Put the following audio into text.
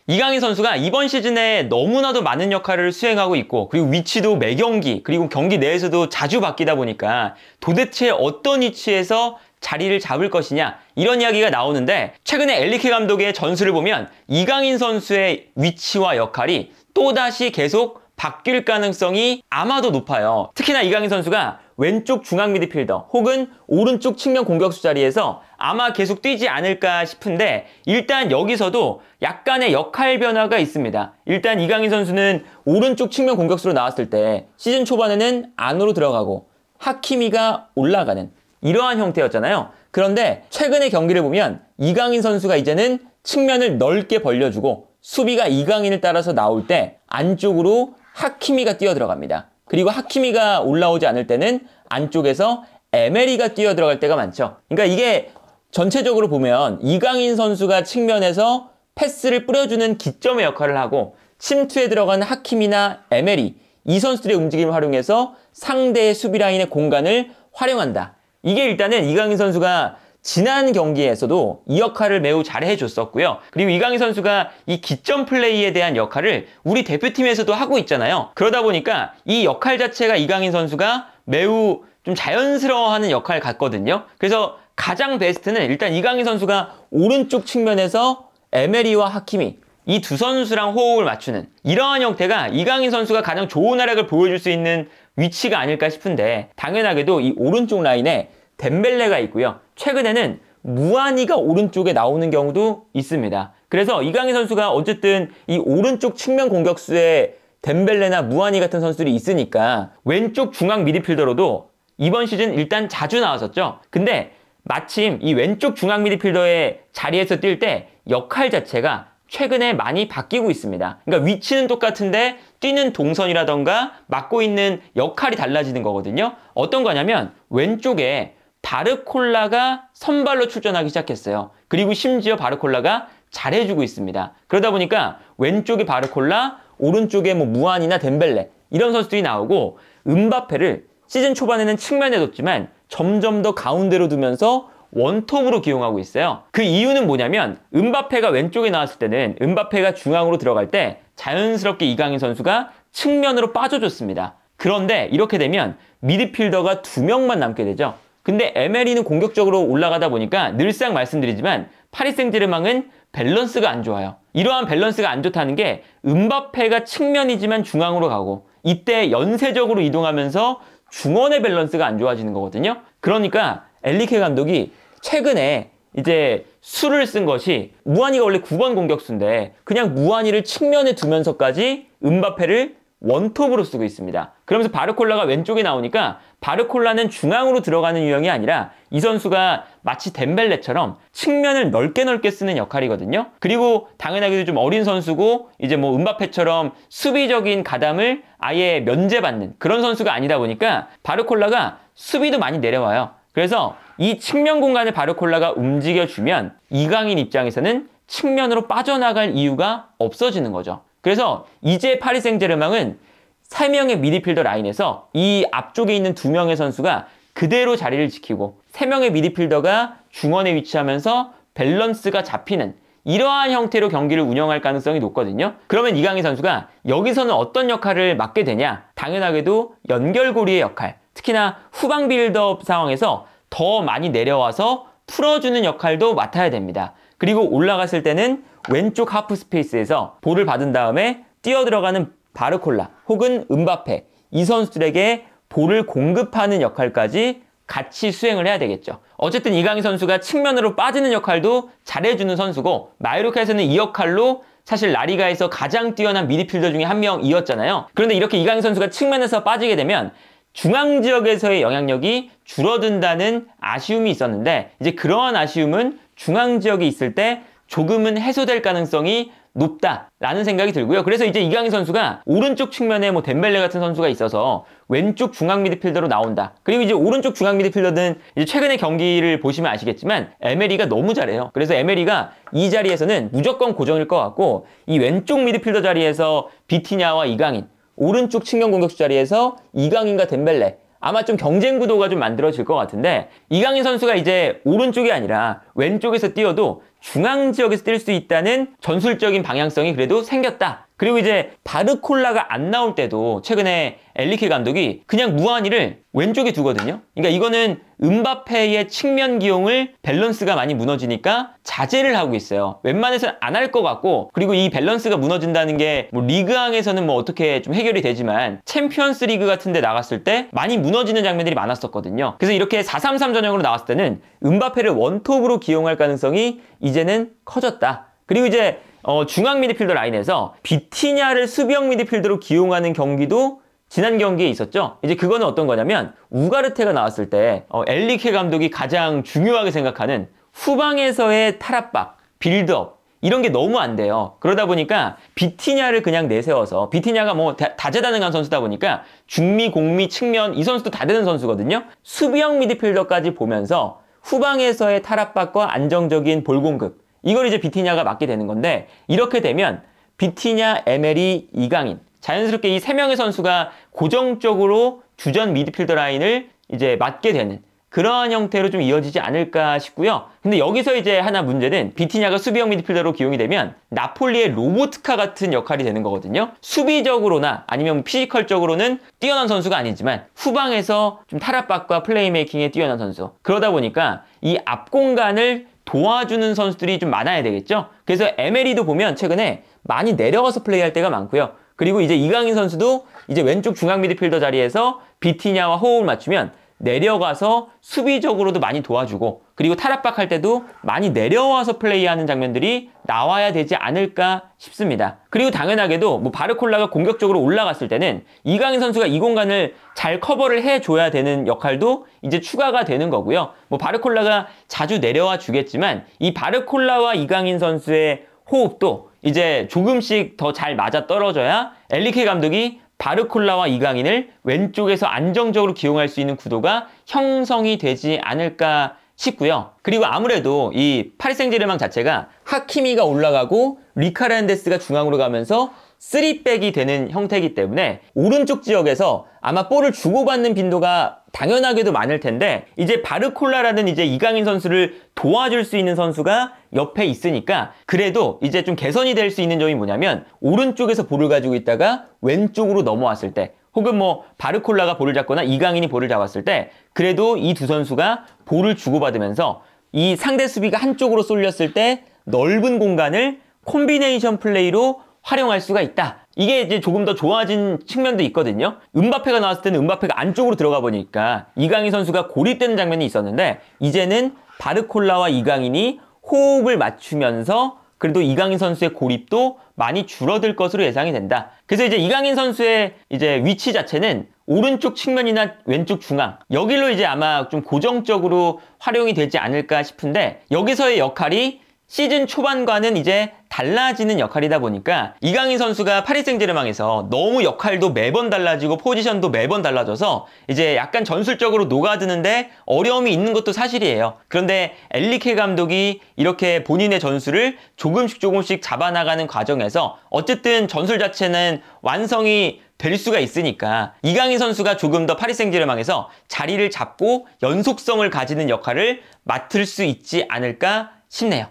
이강인 선수가 이번 시즌에 너무나도 많은 역할을 수행하고 있고, 그리고 위치도 매 경기, 그리고 경기 내에서도 자주 바뀌다 보니까 도대체 어떤 위치에서 자리를 잡을 것이냐, 이런 이야기가 나오는데, 최근에 엘리케 감독의 전술을 보면 이강인 선수의 위치와 역할이 또다시 계속 바뀔 가능성이 아마도 높아요. 특히나 이강인 선수가 왼쪽 중앙 미드필더 혹은 오른쪽 측면 공격수 자리에서 아마 계속 뛰지 않을까 싶은데, 일단 여기서도 약간의 역할 변화가 있습니다. 일단 이강인 선수는 오른쪽 측면 공격수로 나왔을 때 시즌 초반에는 안으로 들어가고 하키미가 올라가는 이러한 형태였잖아요. 그런데 최근의 경기를 보면 이강인 선수가 이제는 측면을 넓게 벌려주고 수비가 이강인을 따라서 나올 때 안쪽으로 하키미가 뛰어 들어갑니다. 그리고 하키미가 올라오지 않을 때는 안쪽에서 에메리가 뛰어 들어갈 때가 많죠. 그러니까 이게 전체적으로 보면 이강인 선수가 측면에서 패스를 뿌려주는 기점의 역할을 하고, 침투에 들어간 하키미나 에메리, 이 선수들의 움직임을 활용해서 상대의 수비 라인의 공간을 활용한다. 이게 일단은 이강인 선수가 지난 경기에서도 이 역할을 매우 잘 해줬었고요. 그리고 이강인 선수가 이 기점 플레이에 대한 역할을 우리 대표팀에서도 하고 있잖아요. 그러다 보니까 이 역할 자체가 이강인 선수가 매우 좀 자연스러워하는 역할 같거든요. 그래서 가장 베스트는 일단 이강인 선수가 오른쪽 측면에서 에메리와 하키미, 이 두 선수랑 호흡을 맞추는 이러한 형태가 이강인 선수가 가장 좋은 활약을 보여줄 수 있는 위치가 아닐까 싶은데, 당연하게도 이 오른쪽 라인에 덴벨레가 있고요. 최근에는 무아니가 오른쪽에 나오는 경우도 있습니다. 그래서 이강인 선수가 어쨌든 이 오른쪽 측면 공격수에 덴벨레나 무아니 같은 선수들이 있으니까 왼쪽 중앙 미드필더로도 이번 시즌 일단 자주 나왔었죠. 근데 마침 이 왼쪽 중앙 미드필더의 자리에서 뛸 때 역할 자체가 최근에 많이 바뀌고 있습니다. 그러니까 위치는 똑같은데 뛰는 동선이라던가 맡고 있는 역할이 달라지는 거거든요. 어떤 거냐면 왼쪽에 바르콜라가 선발로 출전하기 시작했어요. 그리고 심지어 바르콜라가 잘해주고 있습니다. 그러다 보니까 왼쪽에 바르콜라, 오른쪽에 뭐 무안이나 덴벨레 이런 선수들이 나오고, 음바페를 시즌 초반에는 측면에 뒀지만 점점 더 가운데로 두면서 원톱으로 기용하고 있어요. 그 이유는 뭐냐면, 음바페가 왼쪽에 나왔을 때는 음바페가 중앙으로 들어갈 때 자연스럽게 이강인 선수가 측면으로 빠져줬습니다. 그런데 이렇게 되면 미드필더가 2명만 남게 되죠. 근데 에메리는 공격적으로 올라가다 보니까 늘상 말씀드리지만 파리 생제르맹은 밸런스가 안 좋아요. 이러한 밸런스가 안 좋다는 게, 음바페가 측면이지만 중앙으로 가고 이때 연쇄적으로 이동하면서 중원의 밸런스가 안 좋아지는 거거든요. 그러니까 엘리케 감독이 최근에 이제 수를 쓴 것이, 무아니가 원래 9번 공격수인데 그냥 무아니를 측면에 두면서까지 음바페를 원톱으로 쓰고 있습니다. 그러면서 바르콜라가 왼쪽에 나오니까 바르콜라는 중앙으로 들어가는 유형이 아니라 이 선수가 마치 덴벨레처럼 측면을 넓게 쓰는 역할이거든요. 그리고 당연하게도 좀 어린 선수고 이제 뭐 음바페처럼 수비적인 가담을 아예 면제받는 그런 선수가 아니다 보니까 바르콜라가 수비도 많이 내려와요. 그래서 이 측면 공간을 바르콜라가 움직여주면 이강인 입장에서는 측면으로 빠져나갈 이유가 없어지는 거죠. 그래서 이제 파리 생제르맹은 3명의 미드필더 라인에서 이 앞쪽에 있는 2명의 선수가 그대로 자리를 지키고 3명의 미드필더가 중원에 위치하면서 밸런스가 잡히는 이러한 형태로 경기를 운영할 가능성이 높거든요. 그러면 이강인 선수가 여기서는 어떤 역할을 맡게 되냐? 당연하게도 연결고리의 역할, 특히나 후방 빌드업 상황에서 더 많이 내려와서 풀어주는 역할도 맡아야 됩니다. 그리고 올라갔을 때는 왼쪽 하프 스페이스에서 볼을 받은 다음에 뛰어들어가는 바르콜라 혹은 음바페, 이 선수들에게 볼을 공급하는 역할까지 같이 수행을 해야 되겠죠. 어쨌든 이강인 선수가 측면으로 빠지는 역할도 잘해주는 선수고, 마요르카에서는 이 역할로 사실 라리가에서 가장 뛰어난 미드필더 중에 한 명이었잖아요. 그런데 이렇게 이강인 선수가 측면에서 빠지게 되면 중앙 지역에서의 영향력이 줄어든다는 아쉬움이 있었는데, 이제 그러한 아쉬움은 중앙 지역에 있을 때 조금은 해소될 가능성이 높다라는 생각이 들고요. 그래서 이제 이강인 선수가 오른쪽 측면에 뭐 덴벨레 같은 선수가 있어서 왼쪽 중앙 미드필더로 나온다. 그리고 이제 오른쪽 중앙 미드필더는 이제 최근의 경기를 보시면 아시겠지만 에메리가 너무 잘해요. 그래서 에메리가 이 자리에서는 무조건 고정일 것 같고, 이 왼쪽 미드필더 자리에서 비티냐와 이강인, 오른쪽 측면 공격수 자리에서 이강인과 덴벨레, 아마 좀 경쟁 구도가 좀 만들어질 것 같은데, 이강인 선수가 이제 오른쪽이 아니라 왼쪽에서 뛰어도 중앙 지역에서 뛸 수 있다는 전술적인 방향성이 그래도 생겼다. 그리고 이제 바르콜라가 안 나올 때도 최근에 엔리케 감독이 그냥 무한히를 왼쪽에 두거든요. 그러니까 이거는 음바페의 측면 기용을 밸런스가 많이 무너지니까 자제를 하고 있어요. 웬만해서는 안 할 것 같고, 그리고 이 밸런스가 무너진다는 게 뭐 리그왕에서는 뭐 어떻게 좀 해결이 되지만 챔피언스 리그 같은 데 나갔을 때 많이 무너지는 장면들이 많았었거든요. 그래서 이렇게 4-3-3 전형으로 나왔을 때는 음바페를 원톱으로 기용할 가능성이 이제는 커졌다. 그리고 이제 중앙 미드필더 라인에서 비티냐를 수비형 미드필더로 기용하는 경기도 지난 경기에 있었죠. 이제 그거는 어떤 거냐면 우가르테가 나왔을 때 엔리케 감독이 가장 중요하게 생각하는 후방에서의 탈압박, 빌드업 이런 게 너무 안 돼요. 그러다 보니까 비티냐를 그냥 내세워서, 비티냐가 뭐 다재다능한 선수다 보니까 중미, 공미, 측면 이 선수도 다 되는 선수거든요. 수비형 미드필더까지 보면서 후방에서의 탈압박과 안정적인 볼 공급, 이걸 이제 비티냐가 맡게 되는 건데, 이렇게 되면 비티냐, 에메리, 이강인 자연스럽게 이 세 명의 선수가 고정적으로 주전 미드필더 라인을 이제 맡게 되는 그러한 형태로 좀 이어지지 않을까 싶고요. 근데 여기서 이제 하나 문제는 비티냐가 수비형 미드필더로 기용이 되면 나폴리의 로보트카 같은 역할이 되는 거거든요. 수비적으로나 아니면 피지컬적으로는 뛰어난 선수가 아니지만 후방에서 좀 탈압박과 플레이메이킹에 뛰어난 선수. 그러다 보니까 이 앞 공간을 도와주는 선수들이 좀 많아야 되겠죠. 그래서 에메리도 보면 최근에 많이 내려가서 플레이할 때가 많고요. 그리고 이제 이강인 선수도 이제 왼쪽 중앙 미드필더 자리에서 비티냐와 호흡을 맞추면 내려가서 수비적으로도 많이 도와주고, 그리고 탈압박할 때도 많이 내려와서 플레이하는 장면들이 나와야 되지 않을까 싶습니다. 그리고 당연하게도 뭐 바르콜라가 공격적으로 올라갔을 때는 이강인 선수가 이 공간을 잘 커버를 해줘야 되는 역할도 이제 추가가 되는 거고요. 뭐 바르콜라가 자주 내려와 주겠지만 이 바르콜라와 이강인 선수의 호흡도 이제 조금씩 더 잘 맞아 떨어져야 엔리케 감독이 바르콜라와 이강인을 왼쪽에서 안정적으로 기용할 수 있는 구도가 형성이 되지 않을까 싶고요. 그리고 아무래도 이 파리 생제르맹 자체가 하키미가 올라가고 리카르란데스가 중앙으로 가면서 3백이 되는 형태이기 때문에 오른쪽 지역에서 아마 볼을 주고받는 빈도가 당연하게도 많을 텐데, 이제 바르콜라라는 이제 이강인 선수를 도와줄 수 있는 선수가 옆에 있으니까 그래도 이제 좀 개선이 될 수 있는 점이 뭐냐면, 오른쪽에서 볼을 가지고 있다가 왼쪽으로 넘어왔을 때, 혹은 뭐 바르콜라가 볼을 잡거나 이강인이 볼을 잡았을 때 그래도 이 두 선수가 볼을 주고받으면서 이 상대 수비가 한쪽으로 쏠렸을 때 넓은 공간을 콤비네이션 플레이로 활용할 수가 있다. 이게 이제 조금 더 좋아진 측면도 있거든요. 음바페가 나왔을 때는 음바페가 안쪽으로 들어가 보니까 이강인 선수가 고립되는 장면이 있었는데, 이제는 바르콜라와 이강인이 호흡을 맞추면서 그래도 이강인 선수의 고립도 많이 줄어들 것으로 예상이 된다. 그래서 이제 이강인 선수의 이제 위치 자체는 오른쪽 측면이나 왼쪽 중앙, 여기로 이제 아마 좀 고정적으로 활용이 되지 않을까 싶은데, 여기서의 역할이 시즌 초반과는 이제 달라지는 역할이다 보니까 이강인 선수가 파리 생제르맹에서 너무 역할도 매번 달라지고 포지션도 매번 달라져서 이제 약간 전술적으로 녹아드는데 어려움이 있는 것도 사실이에요. 그런데 엔리케 감독이 이렇게 본인의 전술을 조금씩 잡아나가는 과정에서 어쨌든 전술 자체는 완성이 될 수가 있으니까 이강인 선수가 조금 더 파리 생제르맹에서 자리를 잡고 연속성을 가지는 역할을 맡을 수 있지 않을까 싶네요.